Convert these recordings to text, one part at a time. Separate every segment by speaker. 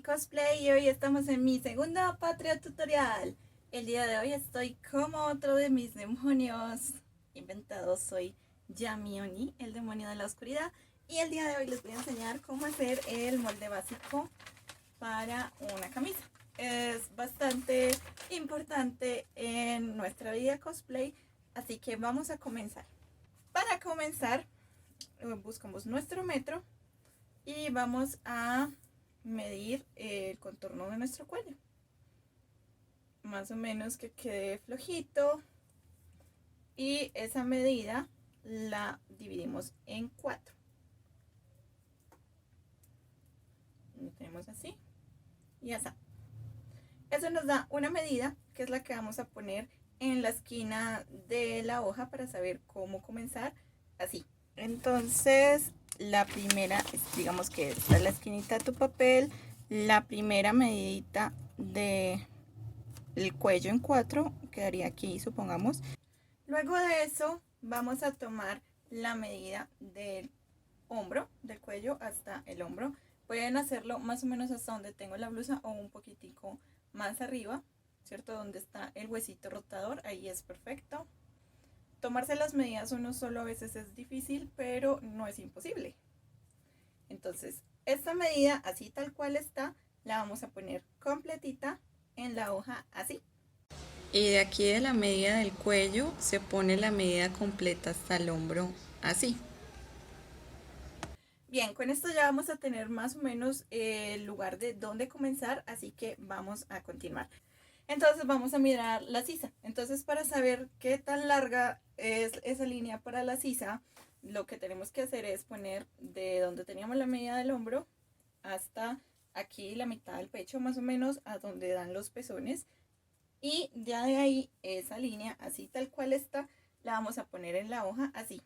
Speaker 1: Cosplay y hoy estamos en mi segunda patria tutorial. El día de hoy estoy como otro de mis demonios inventados. Soy Yami-Oni, el demonio de la oscuridad, y el día de hoy les voy a enseñar cómo hacer el molde básico para una camisa. Es bastante importante en nuestra vida cosplay, así que vamos a comenzar. Para comenzar, buscamos nuestro metro y vamos a medir el contorno de nuestro cuello, más o menos que quede flojito, y esa medida la dividimos en 4. Lo tenemos así y así. Eso nos da una medida que es la que vamos a poner en la esquina de la hoja para saber cómo comenzar así. Entonces la primera, digamos que esta es la esquinita de tu papel, la primera medidita de el cuello en 4 quedaría aquí, supongamos. Luego de eso vamos a tomar la medida del hombro, del cuello hasta el hombro. Pueden hacerlo más o menos hasta donde tengo la blusa o un poquitico más arriba, ¿cierto? Donde está el huesito rotador, ahí es perfecto. Tomarse las medidas uno solo a veces es difícil, pero no es imposible. Entonces, esta medida, así tal cual está, la vamos a poner completita en la hoja así. Y de aquí de la medida del cuello se pone la medida completa hasta el hombro así. Bien, con esto ya vamos a tener más o menos el lugar de dónde comenzar, así que vamos a continuar. Entonces vamos a mirar la sisa. Entonces, para saber qué tan larga es esa línea para la sisa, lo que tenemos que hacer es poner de donde teníamos la medida del hombro hasta aquí la mitad del pecho, más o menos a donde dan los pezones, y ya de ahí esa línea así tal cual está la vamos a poner en la hoja así.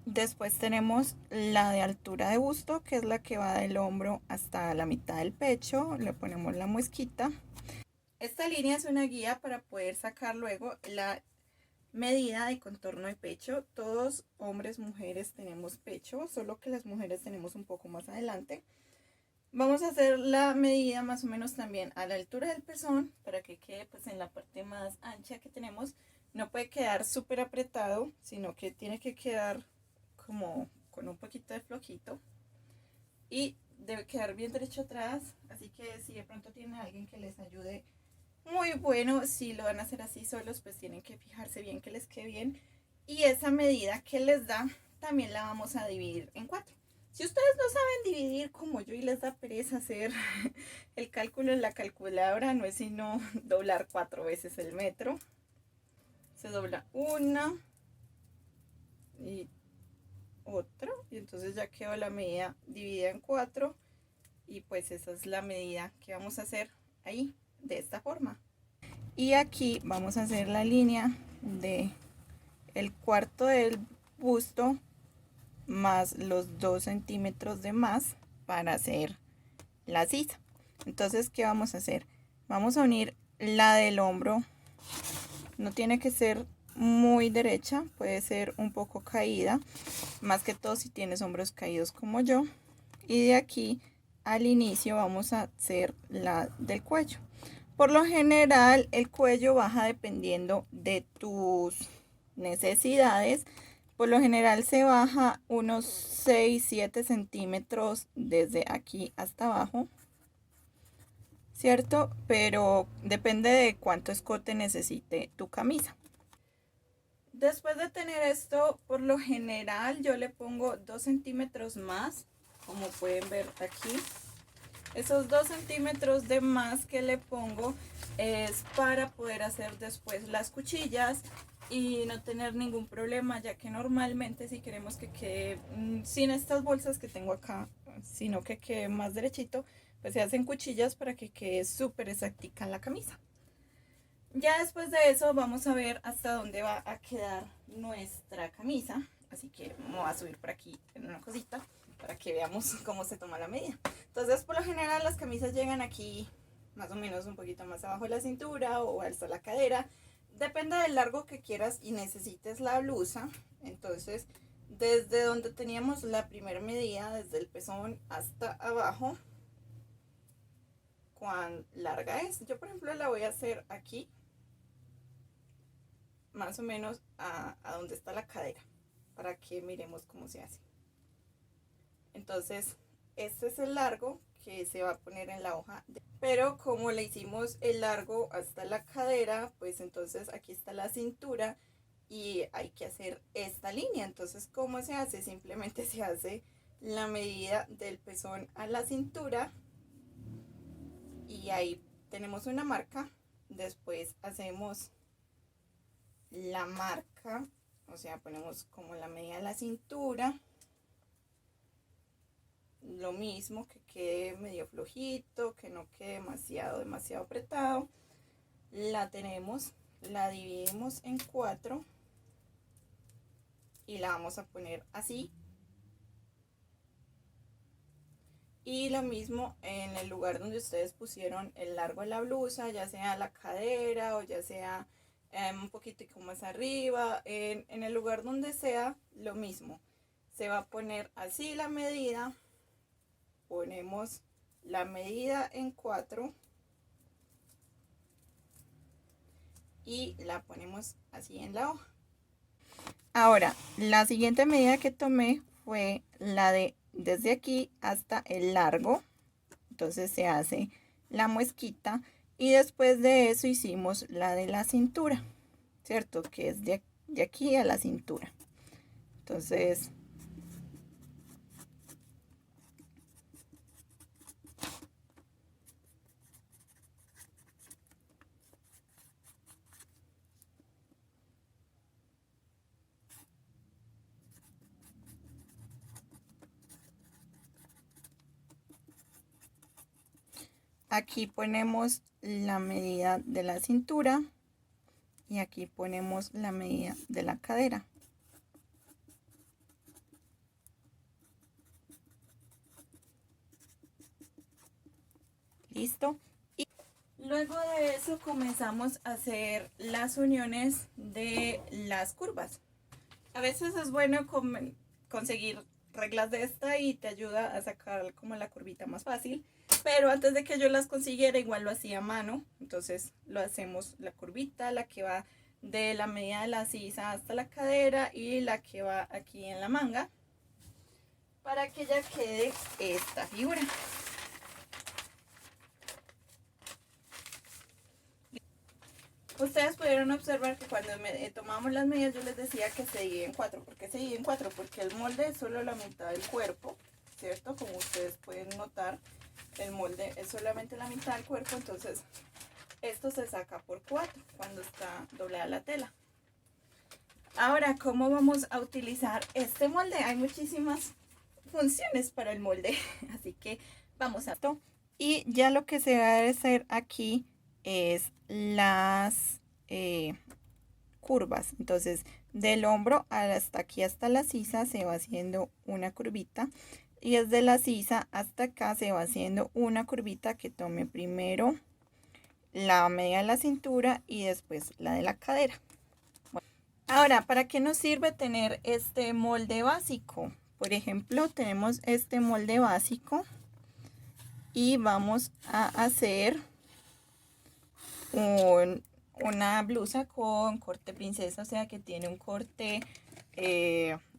Speaker 1: Después tenemos la de altura de busto, que es la que va del hombro hasta la mitad del pecho. Le ponemos la muesquita. Esta línea es una guía para poder sacar luego la medida de contorno de pecho. Todos, hombres, mujeres, tenemos pecho, solo que las mujeres tenemos un poco más adelante. Vamos a hacer la medida más o menos también a la altura del pezón para que quede pues en la parte más ancha que tenemos. No puede quedar súper apretado, sino que tiene que quedar como con un poquito de flojito y debe quedar bien derecho atrás, así que si de pronto tienen a alguien que les ayude, muy bueno. Si lo van a hacer así solos, pues tienen que fijarse bien que les quede bien, y esa medida que les da también la vamos a dividir en 4. Si ustedes no saben dividir como yo y les da pereza hacer el cálculo en la calculadora, no es sino doblar 4 veces el metro. Se dobla una y otra, y entonces ya quedó la medida dividida en 4, y pues esa es la medida que vamos a hacer ahí, de esta forma. Y aquí vamos a hacer la línea de el cuarto del busto más los 2 centímetros de más para hacer la sisa. Entonces, ¿qué vamos a hacer? Vamos a unir la del hombro, no tiene que ser muy derecha, puede ser un poco caída, más que todo si tienes hombros caídos como yo. Y de aquí al inicio vamos a hacer la del cuello. Por lo general el cuello baja dependiendo de tus necesidades. Por lo general se baja unos 6-7 centímetros desde aquí hasta abajo, ¿cierto? Pero depende de cuánto escote necesite tu camisa. Después de tener esto, por lo general yo le pongo 2 centímetros más, como pueden ver aquí. Esos 2 centímetros de más que le pongo es para poder hacer después las cuchillas y no tener ningún problema, ya que normalmente si queremos que quede sin estas bolsas que tengo acá, sino que quede más derechito, pues se hacen cuchillas para que quede súper exactica en la camisa. Ya después de eso vamos a ver hasta dónde va a quedar nuestra camisa, así que me voy a subir por aquí en una cosita para que veamos cómo se toma la medida. Entonces, por lo general las camisas llegan aquí más o menos un poquito más abajo de la cintura o hasta la cadera, depende del largo que quieras y necesites la blusa. Entonces, desde donde teníamos la primera medida, desde el pezón hasta abajo, cuán larga es. Yo por ejemplo la voy a hacer aquí, más o menos a donde está la cadera, para que miremos cómo se hace. Entonces este es el largo que se va a poner en la hoja, pero como le hicimos el largo hasta la cadera, pues entonces aquí está la cintura y hay que hacer esta línea. Entonces, ¿cómo se hace? Simplemente se hace la medida del pezón a la cintura y ahí tenemos una marca. Después hacemos la marca, o sea, ponemos como la medida de la cintura, lo mismo, que quede medio flojito, que no quede demasiado apretado. La tenemos, la dividimos en 4 y la vamos a poner así. Y lo mismo en el lugar donde ustedes pusieron el largo de la blusa, ya sea la cadera o ya sea un poquitico más arriba, en el lugar donde sea, lo mismo. Se va a poner así la medida, ponemos la medida en 4 y la ponemos así en la hoja. Ahora, la siguiente medida que tomé fue la de desde aquí hasta el largo. Entonces se hace la muesquita y después de eso hicimos la de la cintura, ¿cierto? Que es de aquí a la cintura. Entonces aquí ponemos la medida de la cintura y aquí ponemos la medida de la cadera. Listo. Y luego de eso comenzamos a hacer las uniones de las curvas. A veces es bueno conseguir reglas de esta y te ayuda a sacar como la curvita más fácil. Pero antes de que yo las consiguiera, igual lo hacía a mano. Entonces lo hacemos la curvita, la que va de la medida de la sisa hasta la cadera y la que va aquí en la manga, para que ya quede esta figura. Ustedes pudieron observar que cuando tomamos las medidas yo les decía que se divide en 4. ¿Por qué se divide en 4? Porque el molde es solo la mitad del cuerpo, ¿cierto? Como ustedes pueden notar, el molde es solamente la mitad del cuerpo, entonces esto se saca por 4 cuando está doblada la tela. Ahora, ¿cómo vamos a utilizar este molde? Hay muchísimas funciones para el molde, así que vamos a esto. Y ya lo que se va a hacer aquí es las curvas. Entonces, del hombro hasta aquí, hasta la sisa, se va haciendo una curvita. Y desde la sisa hasta acá se va haciendo una curvita que tome primero la medida de la cintura y después la de la cadera. Bueno, ahora, ¿para qué nos sirve tener este molde básico? Por ejemplo, tenemos este molde básico y vamos a hacer una blusa con corte princesa, o sea que tiene un corte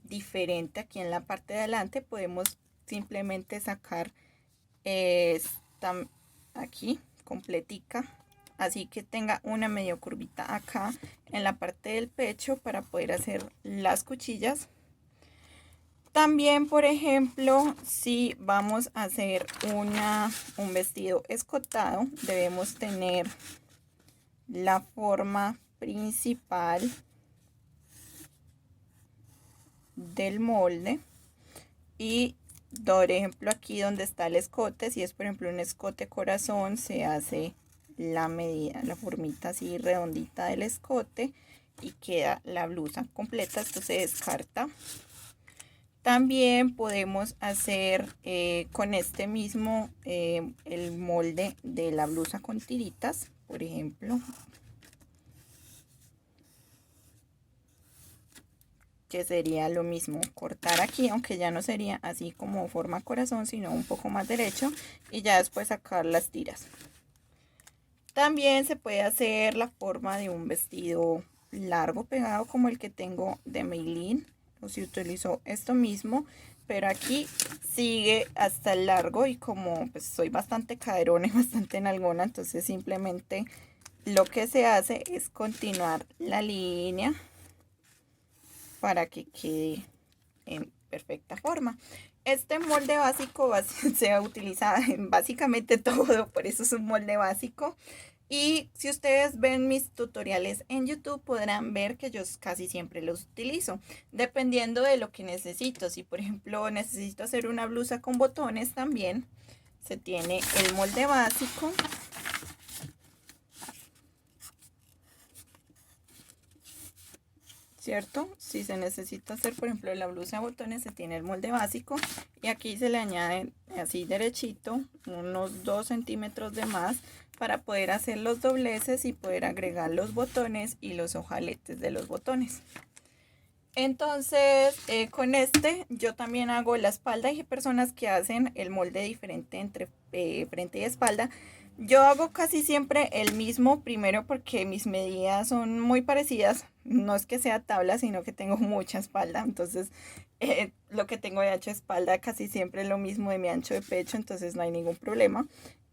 Speaker 1: diferente aquí en la parte de adelante. Podemos simplemente sacar esta aquí completica, así que tenga una medio curvita acá en la parte del pecho para poder hacer las cuchillas. También, por ejemplo, si vamos a hacer un vestido escotado, debemos tener la forma principal del molde y por ejemplo aquí donde está el escote, si es por ejemplo un escote corazón, se hace la medida, la formita así redondita del escote y queda la blusa completa. Esto se descarta. También podemos hacer con este mismo el molde de la blusa con tiritas, por ejemplo, que sería lo mismo, cortar aquí, aunque ya no sería así como forma corazón, sino un poco más derecho, y ya después sacar las tiras. También se puede hacer la forma de un vestido largo pegado como el que tengo de Maylene, o si utilizo esto mismo, pero aquí sigue hasta el largo y como pues soy bastante caderona y bastante nalgona, entonces simplemente lo que se hace es continuar la línea para que quede en perfecta forma. Este molde básico se utiliza en básicamente todo, por eso es un molde básico. Y si ustedes ven mis tutoriales en YouTube podrán ver que yo casi siempre los utilizo, dependiendo de lo que necesito. Si por ejemplo necesito hacer una blusa con botones, también se tiene el molde básico. ¿Cierto? Si se necesita hacer, por ejemplo, la blusa de botones, se tiene el molde básico y aquí se le añade así derechito unos 2 centímetros de más para poder hacer los dobleces y poder agregar los botones y los ojaletes de los botones. Entonces, con este yo también hago la espalda. Hay personas que hacen el molde diferente entre frente y espalda. Yo hago casi siempre el mismo primero porque mis medidas son muy parecidas. No es que sea tabla, sino que tengo mucha espalda. Entonces, lo que tengo de ancho de espalda casi siempre es lo mismo de mi ancho de pecho. Entonces, no hay ningún problema.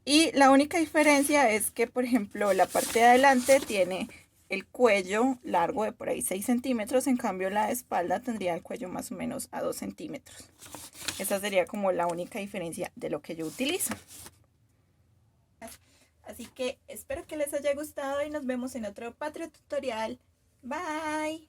Speaker 1: Y la única diferencia es que, por ejemplo, la parte de adelante tiene el cuello largo de por ahí 6 centímetros, en cambio la espalda tendría el cuello más o menos a 2 centímetros. Esa sería como la única diferencia de lo que yo utilizo. Así que espero que les haya gustado y nos vemos en otro Patreon tutorial. Bye.